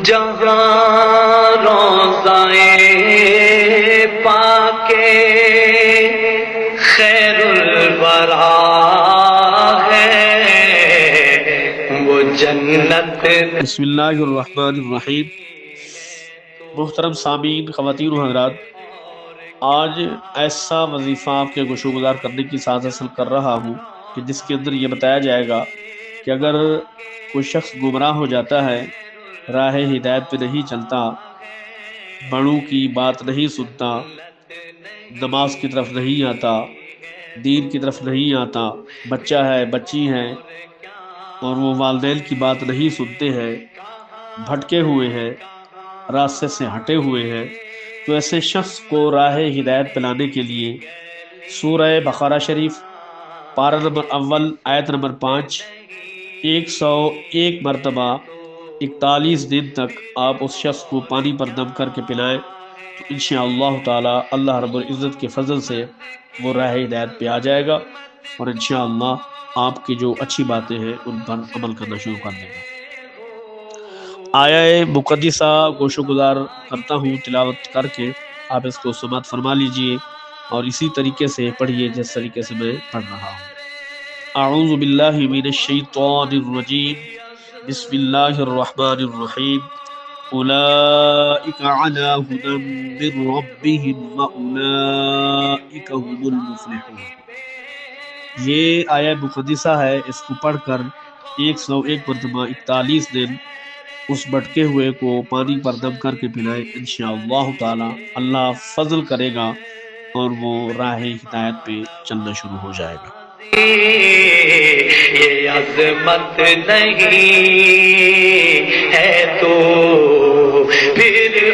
جہاں روضائے پاک خیر الورا ہے وہ جنت۔ بسم اللہ الرحمن الرحیم۔ محترم سامعین، خواتین و حضرات، آج ایسا وظیفہ آپ کے گوشو گزار کرنے کی سعادت حاصل کر رہا ہوں کہ جس کے اندر یہ بتایا جائے گا کہ اگر کوئی شخص گمراہ ہو جاتا ہے، راہ ہدایت پہ نہیں چلتا، بڑوں کی بات نہیں سنتا، نماز کی طرف نہیں آتا، دین کی طرف نہیں آتا، بچہ ہے، بچی ہے اور وہ والدین کی بات نہیں سنتے ہیں، بھٹکے ہوئے ہیں، راستے سے ہٹے ہوئے ہیں، تو ایسے شخص کو راہ ہدایت پلانے کے لیے سورہ بقرہ شریف پارہ نمبر اول آیت نمبر 5 101 مرتبہ 41 دن تک آپ اس شخص کو پانی پر دم کر کے پلائیں تو انشاءاللہ تعالی اللہ رب العزت کے فضل سے وہ راہ ہدایت پہ آ جائے گا اور انشاءاللہ آپ کی جو اچھی باتیں ہیں ان پر عمل کرنا شروع کر دے گا۔ آیہ مقدسہ گوشو گزار کرتا ہوں تلاوت کر کے، آپ اس کو سماعت فرما لیجئے اور اسی طریقے سے پڑھیے جس طریقے سے میں پڑھ رہا ہوں۔ اعوذ باللہ من الشیطان الرجیم، بسم اللہ الرحمن الرحیم۔ اولئک علی ھدی من ربہم واولئک ھم المفلحون۔ یہ آیہ مقدسہ ہے، اس کو پڑھ کر 101 مرتبہ 41 دن اس بھٹکے ہوئے کو پانی پر دم کر کے پلائیں، انشاءاللہ تعالی اللہ فضل کرے گا اور وہ راہ ہدایت پہ چلنا شروع ہو جائے گا۔ یہ عظمت نہیں ہے تو پھر